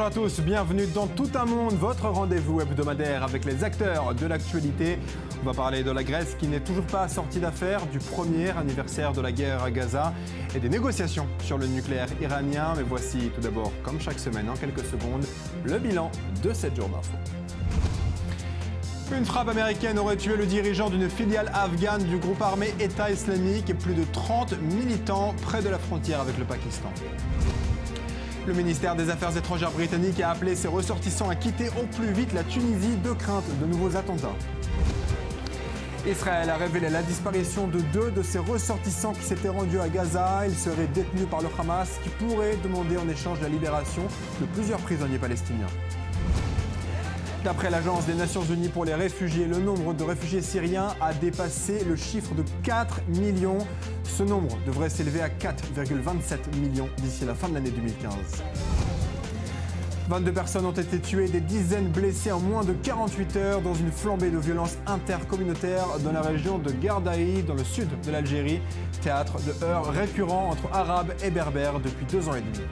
Bonjour à tous, bienvenue dans Tout un monde, votre rendez-vous hebdomadaire avec les acteurs de l'actualité. On va parler de la Grèce qui n'est toujours pas sortie d'affaire, du premier anniversaire de la guerre à Gaza et des négociations sur le nucléaire iranien. Mais voici tout d'abord, comme chaque semaine, en quelques secondes, le bilan de 7 jours d'info. Une frappe américaine aurait tué le dirigeant d'une filiale afghane du groupe armé État islamique et plus de 30 militants près de la frontière avec le Pakistan. Le ministère des Affaires étrangères britannique a appelé ses ressortissants à quitter au plus vite la Tunisie de crainte de nouveaux attentats. Israël a révélé la disparition de 2 de ses ressortissants qui s'étaient rendus à Gaza. Ils seraient détenus par le Hamas qui pourrait demander en échange la libération de plusieurs prisonniers palestiniens. D'après l'Agence des Nations Unies pour les réfugiés, le nombre de réfugiés syriens a dépassé le chiffre de 4 millions. Ce nombre devrait s'élever à 4,27 millions d'ici la fin de l'année 2015. 22 personnes ont été tuées, des dizaines blessées en moins de 48 heures dans une flambée de violences intercommunautaires dans la région de Gardaï, dans le sud de l'Algérie, théâtre de heurts récurrents entre Arabes et Berbères depuis 2 ans et demi.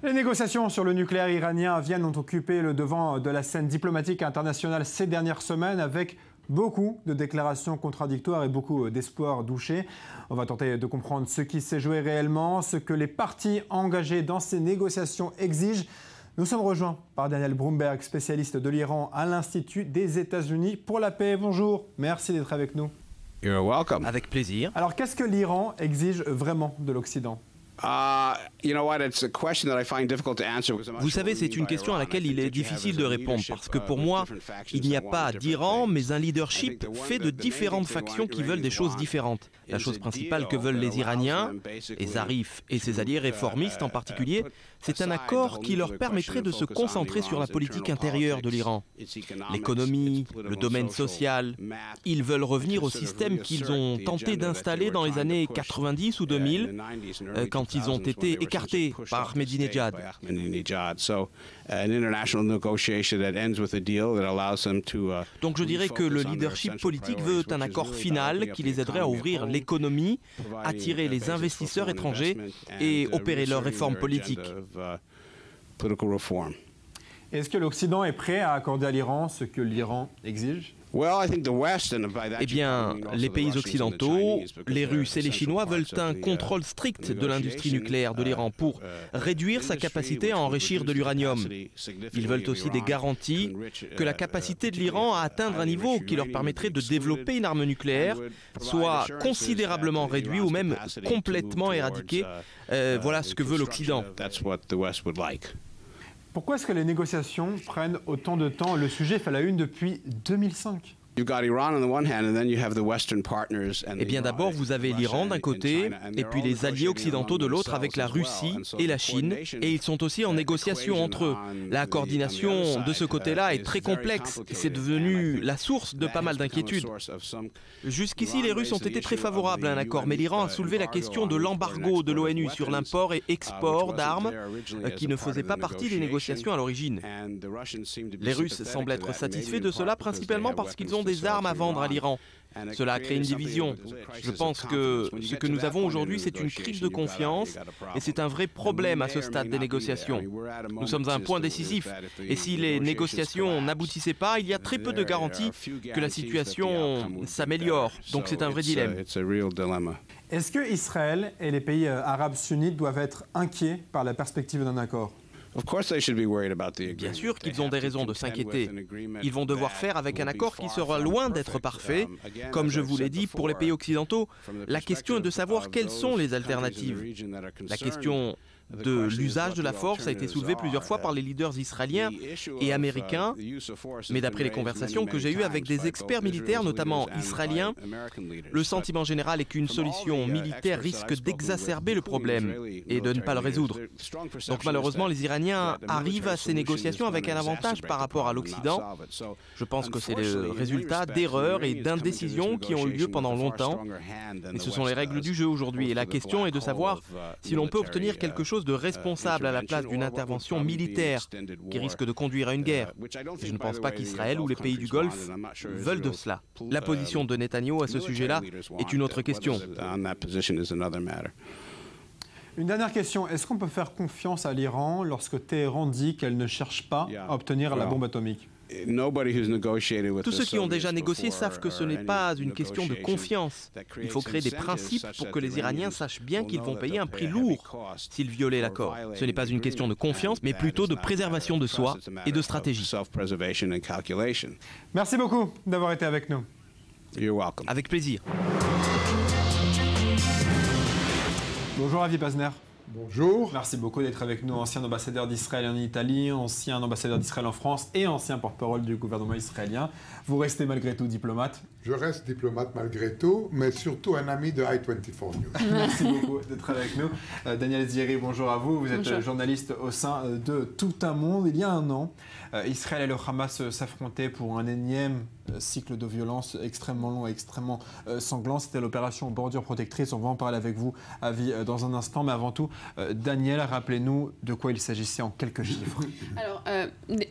Les négociations sur le nucléaire iranien à Vienne ont occupé le devant de la scène diplomatique internationale ces dernières semaines avec beaucoup de déclarations contradictoires et beaucoup d'espoirs douchés. On va tenter de comprendre ce qui s'est joué réellement, ce que les parties engagées dans ces négociations exigent. Nous sommes rejoints par Daniel Brumberg, spécialiste de l'Iran à l'Institut des États-Unis pour la paix. Bonjour, merci d'être avec nous. You're welcome. Avec plaisir. Alors, qu'est-ce que l'Iran exige vraiment de l'Occident ? Vous savez, c'est une question à laquelle il est difficile de répondre parce que pour moi, il n'y a pas d'Iran, mais un leadership fait de différentes factions qui veulent des choses différentes. La chose principale que veulent les Iraniens, et Zarif et ses alliés réformistes en particulier, c'est un accord qui leur permettrait de se concentrer sur la politique intérieure de l'Iran. L'économie, le domaine social. Ils veulent revenir au système qu'ils ont tenté d'installer dans les années 90 ou 2000, quand ils ont été écartés par Ahmadinejad. Donc je dirais que le leadership politique veut un accord final qui les aiderait à ouvrir l'économie, attirer les investisseurs étrangers et opérer leurs réformes politiques. Est-ce que l'Occident est prêt à accorder à l'Iran ce que l'Iran exige ? Eh bien, les pays occidentaux, les Russes et les Chinois veulent un contrôle strict de l'industrie nucléaire de l'Iran pour réduire sa capacité à enrichir de l'uranium. Ils veulent aussi des garanties que la capacité de l'Iran à atteindre un niveau qui leur permettrait de développer une arme nucléaire soit considérablement réduit ou même complètement éradiquée. Voilà ce que veut l'Occident. Pourquoi est-ce que les négociations prennent autant de temps ? Le sujet fait la une depuis 2005. Eh bien d'abord, vous avez l'Iran d'un côté, et puis les alliés occidentaux de l'autre avec la Russie et la Chine, et ils sont aussi en négociation entre eux. La coordination de ce côté-là est très complexe, et c'est devenu la source de pas mal d'inquiétudes. Jusqu'ici, les Russes ont été très favorables à un accord, mais l'Iran a soulevé la question de l'embargo de l'ONU sur l'import et export d'armes, qui ne faisait pas partie des négociations à l'origine. Les Russes semblent être satisfaits de cela, principalement parce qu'ils ont des armes à vendre à l'Iran. Cela a créé une division. Je pense que ce que nous avons aujourd'hui, c'est une crise de confiance et c'est un vrai problème à ce stade des négociations. Nous sommes à un point décisif et si les négociations n'aboutissaient pas, il y a très peu de garanties que la situation s'améliore. Donc c'est un vrai dilemme. Est-ce que Israël et les pays arabes sunnites doivent être inquiets par la perspective d'un accord ? Bien sûr qu'ils ont des raisons de s'inquiéter. Ils vont devoir faire avec un accord qui sera loin d'être parfait. Comme je vous l'ai dit, pour les pays occidentaux, la question est de savoir quelles sont les alternatives. La question de l'usage de la force a été soulevée plusieurs fois par les leaders israéliens et américains, mais d'après les conversations que j'ai eues avec des experts militaires, notamment israéliens, le sentiment général est qu'une solution militaire risque d'exacerber le problème et de ne pas le résoudre. Donc malheureusement, les Iraniens arrivent à ces négociations avec un avantage par rapport à l'Occident. Je pense que c'est le résultat d'erreurs et d'indécisions qui ont eu lieu pendant longtemps. Et ce sont les règles du jeu aujourd'hui. Et la question est de savoir si l'on peut obtenir quelque chose de responsable à la place d'une intervention militaire qui risque de conduire à une guerre. Je ne pense pas qu'Israël ou les pays du Golfe veulent de cela. La position de Netanyahou à ce sujet-là est une autre question. Une dernière question. Est-ce qu'on peut faire confiance à l'Iran lorsque Téhéran dit qu'elle ne cherche pas à obtenir la bombe atomique? Tous ceux qui ont déjà négocié savent que ce n'est pas une question de confiance. Il faut créer des principes pour que les Iraniens sachent bien qu'ils vont payer un prix lourd s'ils violaient l'accord. Ce n'est pas une question de confiance, mais plutôt de préservation de soi et de stratégie. Merci beaucoup d'avoir été avec nous. Avec plaisir. Bonjour Avi Pazner. Bonjour. Merci beaucoup d'être avec nous, ancien ambassadeur d'Israël en Italie, ancien ambassadeur d'Israël en France et ancien porte-parole du gouvernement israélien. Vous restez malgré tout diplomate? Je reste diplomate malgré tout, mais surtout un ami de I-24 News. Merci beaucoup d'être avec nous. Daniel Zieri, bonjour à vous. Vous êtes journaliste au sein de Tout un monde. Il y a un an, Israël et le Hamas s'affrontaient pour un énième cycle de violence extrêmement long et extrêmement sanglant. C'était l'opération Bordure Protectrice. On va en parler avec vous, Avi, dans un instant. Mais avant tout, Daniel, rappelez-nous de quoi il s'agissait en quelques chiffres. Alors,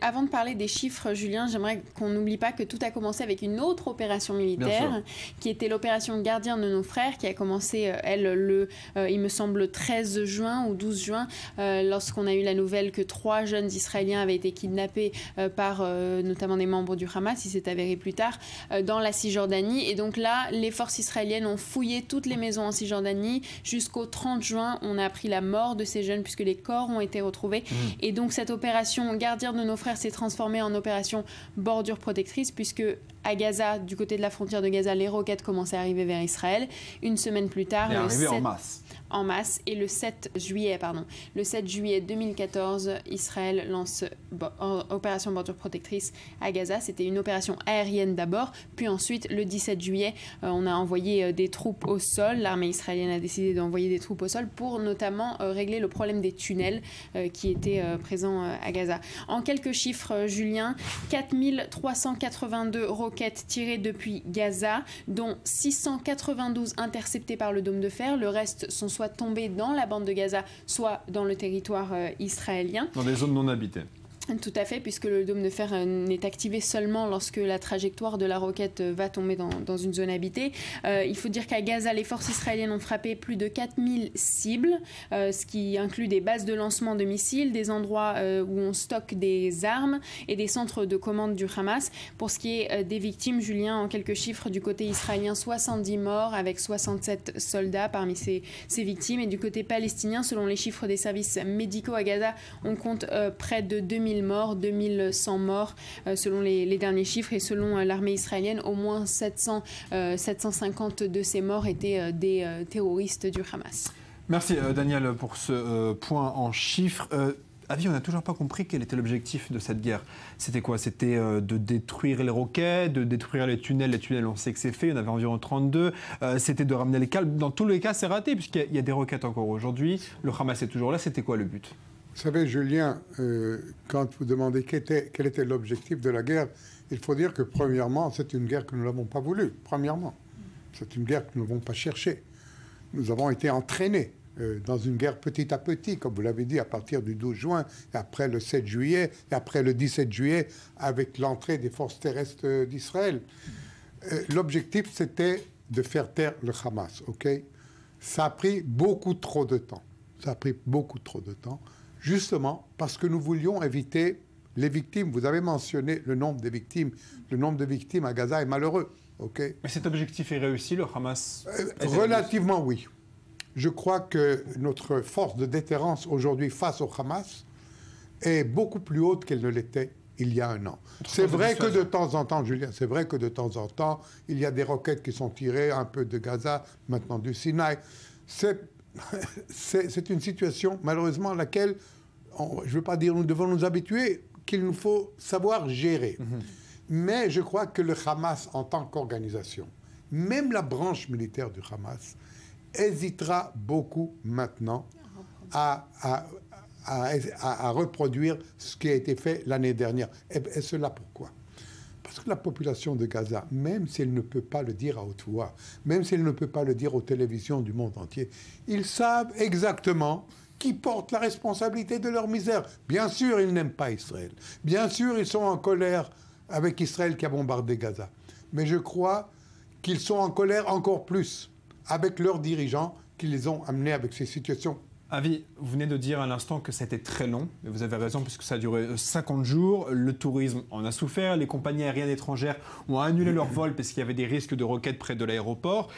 avant de parler des chiffres, Julien, j'aimerais qu'on n'oublie pas que tout a commencé avec une autre opération militaire, qui était l'opération Gardien de nos frères, qui a commencé, il me semble, 13 juin ou 12 juin, lorsqu'on a eu la nouvelle que 3 jeunes Israéliens avaient été kidnappés par notamment des membres du Hamas, il s'est avéré plus tard, dans la Cisjordanie. Et donc là, les forces israéliennes ont fouillé toutes les maisons en Cisjordanie. Jusqu'au 30 juin, on a appris la mort de ces jeunes, puisque les corps ont été retrouvés. Et donc cette opération Gardien de nos frères s'est transformée en opération Bordure Protectrice, puisque à Gaza, du côté de la frontière de Gaza, les roquettes commençaient à arriver vers Israël. Une semaine plus tard, en masse. Et le 7 juillet 2014, Israël lance opération Bordure Protectrice à Gaza. C'était une opération aérienne d'abord, puis ensuite, le 17 juillet, on a envoyé des troupes au sol. L'armée israélienne a décidé d'envoyer des troupes au sol pour notamment régler le problème des tunnels qui étaient présents à Gaza. En quelques chiffres, Julien, 4382 roquettes tirées depuis Gaza, dont 692 interceptées par le dôme de fer. Le reste sont soit tombés dans la bande de Gaza, soit dans le territoire israélien. Dans des zones non habitées. Tout à fait, puisque le dôme de fer n'est activé seulement lorsque la trajectoire de la roquette va tomber dans une zone habitée. Il faut dire qu'à Gaza, les forces israéliennes ont frappé plus de 4000 cibles, ce qui inclut des bases de lancement de missiles, des endroits où on stocke des armes et des centres de commande du Hamas. Pour ce qui est des victimes, Julien, en quelques chiffres, du côté israélien, 70 morts avec 67 soldats parmi ces victimes. Et du côté palestinien, selon les chiffres des services médicaux à Gaza, on compte près de 2000 morts, 2100 morts selon les derniers chiffres, et selon l'armée israélienne, au moins 750 de ces morts étaient des terroristes du Hamas. Merci Daniel pour ce point en chiffres. Avi, on n'a toujours pas compris quel était l'objectif de cette guerre. C'était quoi? C'était de détruire les roquettes, de détruire les tunnels. Les tunnels, on sait que c'est fait, il y en avait environ 32. C'était de ramener les calmes. Dans tous les cas, c'est raté, puisqu'il y a des roquettes encore aujourd'hui. Le Hamas est toujours là. C'était quoi le but? Vous savez, Julien, quand vous demandez quel était l'objectif de la guerre, il faut dire que, premièrement, c'est une guerre que nous n'avons pas voulu. Premièrement, c'est une guerre que nous n'avons pas cherchée. Nous avons été entraînés dans une guerre petit à petit, comme vous l'avez dit, à partir du 12 juin, et après le 7 juillet, et après le 17 juillet, avec l'entrée des forces terrestres d'Israël. L'objectif, c'était de faire taire le Hamas, ok? Ça a pris beaucoup trop de temps. Ça a pris beaucoup trop de temps. Justement parce que nous voulions éviter les victimes. Vous avez mentionné le nombre de victimes. Le nombre de victimes à Gaza est malheureux. Okay. Mais cet objectif est réussi, le Hamas? Relativement, oui. Je crois que notre force de déterrence aujourd'hui face au Hamas est beaucoup plus haute qu'elle ne l'était il y a un an. C'est vrai que de temps en temps, Julien, c'est vrai que de temps en temps, il y a des roquettes qui sont tirées un peu de Gaza, maintenant du Sinaï. C'est une situation, malheureusement, à laquelle, je ne veux pas dire nous devons nous habituer, qu'il nous faut savoir gérer. Mais je crois que le Hamas, en tant qu'organisation, même la branche militaire du Hamas, hésitera beaucoup maintenant à reproduire ce qui a été fait l'année dernière. Et cela pourquoi? Parce que la population de Gaza, même si elle ne peut pas le dire à haute voix, même si elle ne peut pas le dire aux télévisions du monde entier, ils savent exactement qui porte la responsabilité de leur misère. Bien sûr, ils n'aiment pas Israël. Bien sûr, ils sont en colère avec Israël qui a bombardé Gaza. Mais je crois qu'ils sont en colère encore plus avec leurs dirigeants qui les ont amenés avec ces situations Avi, vous venez de dire à l'instant que ça a été très long, et vous avez raison puisque ça a duré 50 jours, le tourisme en a souffert, les compagnies aériennes étrangères ont annulé leurs vols parce qu'il y avait des risques de roquettes près de l'aéroport.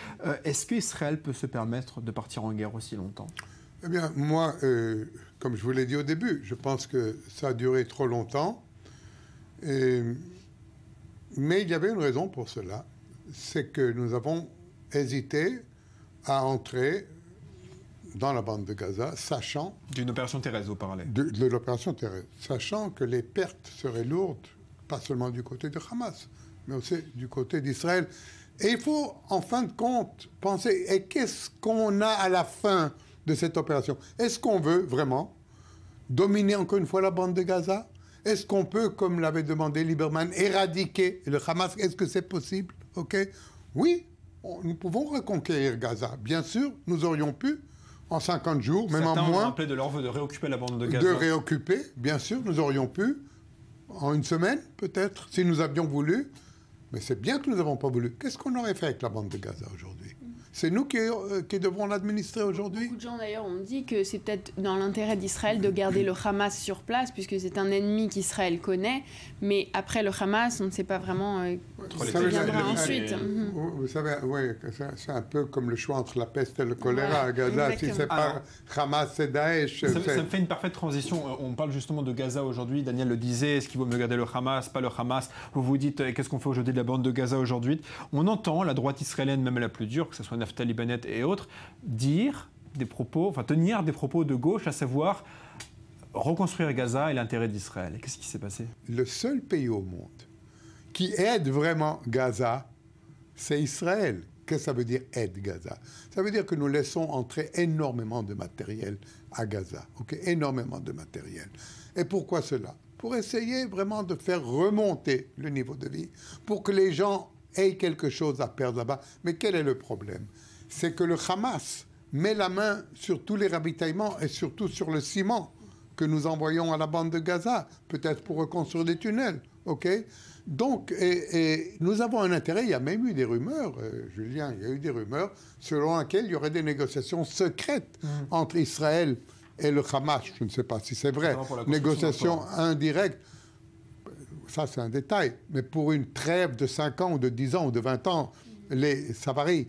Est-ce qu'Israël peut se permettre de partir en guerre aussi longtemps ? Eh bien, moi, comme je vous l'ai dit au début, je pense que ça a duré trop longtemps, mais il y avait une raison pour cela, c'est que nous avons hésité à entrer dans la bande de Gaza, sachant... D'une opération terrestre, vous parlez. De l'opération terrestre, sachant que les pertes seraient lourdes, pas seulement du côté de Hamas, mais aussi du côté d'Israël. Et il faut, en fin de compte, penser, et qu'est-ce qu'on a à la fin de cette opération? Est-ce qu'on veut vraiment dominer encore une fois la bande de Gaza? Est-ce qu'on peut, comme l'avait demandé Lieberman, éradiquer le Hamas? Est-ce que c'est possible? Oui, nous pouvons reconquérir Gaza. Bien sûr, nous aurions pu, en 50 jours, même en moins. Certains ont appelé de leur vœu de réoccuper la bande de Gaza. De réoccuper, bien sûr, nous aurions pu, en une semaine peut-être, si nous avions voulu. Mais c'est bien que nous n'avons pas voulu. Qu'est-ce qu'on aurait fait avec la bande de Gaza aujourd'hui? C'est nous qui devrons l'administrer aujourd'hui. Beaucoup de gens d'ailleurs ont dit que c'est peut-être dans l'intérêt d'Israël de garder le Hamas sur place, puisque c'est un ennemi qu'Israël connaît. Mais après le Hamas, on ne sait pas vraiment ce qui viendra ensuite. Vous savez, oui, c'est un peu comme le choix entre la peste et le choléra à Gaza. Exactement. Si c'est pas Hamas, c'est Daesh. Ça me fait une parfaite transition. On parle justement de Gaza aujourd'hui. Daniel le disait, est-ce qu'il vaut mieux garder le Hamas, pas le Hamas? Vous vous dites, qu'est-ce qu'on fait aujourd'hui de la bande de Gaza aujourd'hui? On entend la droite israélienne, même la plus dure, que ce soit Naftali Bennett et autres, dire des propos, enfin tenir des propos de gauche, à savoir reconstruire Gaza et l'intérêt d'Israël. Qu'est-ce qui s'est passé? Le seul pays au monde qui aide vraiment Gaza, c'est Israël. Qu'est-ce que ça veut dire aide Gaza? Ça veut dire que nous laissons entrer énormément de matériel à Gaza, énormément de matériel. Et pourquoi cela? Pour essayer vraiment de faire remonter le niveau de vie, pour que les gens aient quelque chose à perdre là-bas. Mais quel est le problème? C'est que le Hamas met la main sur tous les ravitaillements et surtout sur le ciment que nous envoyons à la bande de Gaza, peut-être pour reconstruire des tunnels, Donc, et nous avons un intérêt, il y a même eu des rumeurs, Julien, il y a eu des rumeurs selon lesquelles il y aurait des négociations secrètes entre Israël et le Hamas. Je ne sais pas si c'est vrai. Négociations indirectes. Ça, c'est un détail. Mais pour une trêve de 5 ans ou de 10 ans ou de 20 ans, ça varie.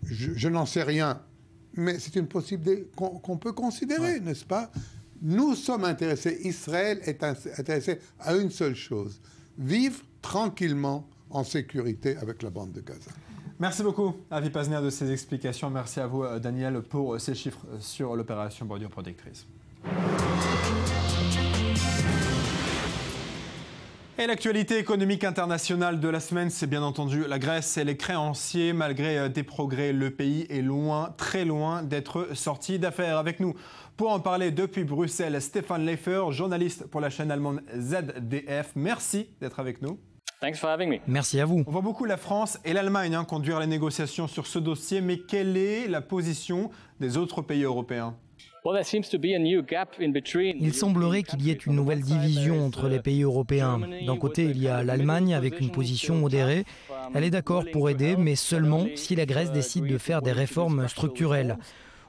Je n'en sais rien. Mais c'est une possibilité qu'on peut considérer, n'est-ce pas? Nous sommes intéressés, Israël est intéressé à une seule chose, vivre tranquillement en sécurité avec la bande de Gaza. Merci beaucoup, Avi Pazner, de ces explications. Merci à vous, Daniel, pour ces chiffres sur l'opération Bordure Protectrice. Et l'actualité économique internationale de la semaine, c'est bien entendu la Grèce et les créanciers. Malgré des progrès, le pays est loin, très loin d'être sorti d'affaires. Avec nous, pour en parler depuis Bruxelles, Stéphane Leifer, journaliste pour la chaîne allemande ZDF. Merci d'être avec nous. Thanks for having me. Merci à vous. On voit beaucoup la France et l'Allemagne conduire les négociations sur ce dossier, mais quelle est la position des autres pays européens ? Il semblerait qu'il y ait une nouvelle division entre les pays européens. D'un côté, il y a l'Allemagne avec une position modérée. Elle est d'accord pour aider, mais seulement si la Grèce décide de faire des réformes structurelles.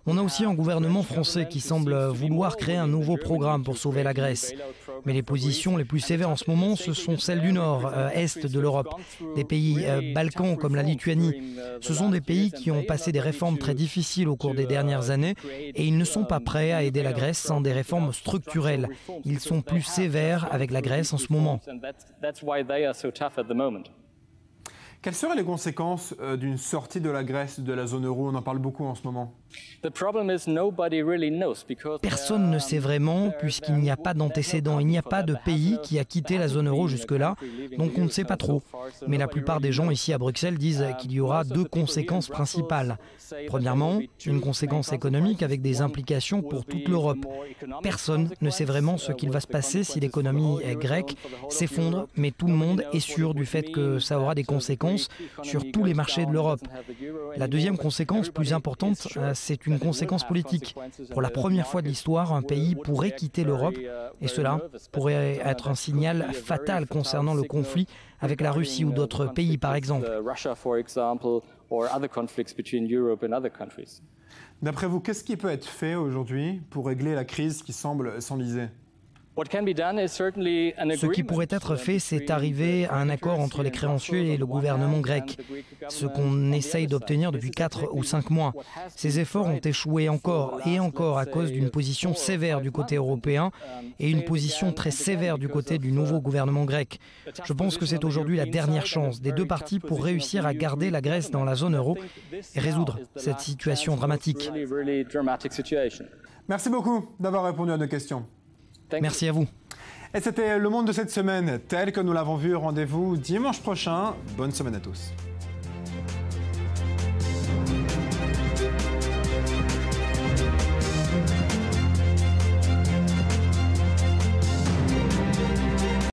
On a aussi un gouvernement français qui semble vouloir créer un nouveau programme pour sauver la Grèce. Mais les positions les plus sévères en ce moment, ce sont celles du nord, est de l'Europe, des pays balkans comme la Lituanie. Ce sont des pays qui ont passé des réformes très difficiles au cours des dernières années et ils ne sont pas prêts à aider la Grèce sans des réformes structurelles. Ils sont plus sévères avec la Grèce en ce moment. Quelles seraient les conséquences d'une sortie de la Grèce de la zone euro? On en parle beaucoup en ce moment. Personne ne sait vraiment puisqu'il n'y a pas d'antécédent. Il n'y a pas de pays qui a quitté la zone euro jusque-là, donc on ne sait pas trop. Mais la plupart des gens ici à Bruxelles disent qu'il y aura 2 conséquences principales. Premièrement, une conséquence économique avec des implications pour toute l'Europe. Personne ne sait vraiment ce qu'il va se passer si l'économie grecque s'effondre, mais tout le monde est sûr du fait que ça aura des conséquences sur tous les marchés de l'Europe. La deuxième conséquence plus importante, c'est une conséquence politique. Pour la première fois de l'histoire, un pays pourrait quitter l'Europe et cela pourrait être un signal fatal concernant le conflit avec la Russie ou d'autres pays, par exemple. D'après vous, qu'est-ce qui peut être fait aujourd'hui pour régler la crise qui semble s'enliser ? Ce qui pourrait être fait, c'est arriver à un accord entre les créanciers et le gouvernement grec, ce qu'on essaye d'obtenir depuis 4 ou 5 mois. Ces efforts ont échoué encore et encore à cause d'une position sévère du côté européen et une position très sévère du côté du nouveau gouvernement grec. Je pense que c'est aujourd'hui la dernière chance des deux parties pour réussir à garder la Grèce dans la zone euro et résoudre cette situation dramatique. Merci beaucoup d'avoir répondu à nos questions. Merci à vous. Et c'était Le Monde de cette semaine, tel que nous l'avons vu. Rendez-vous dimanche prochain. Bonne semaine à tous.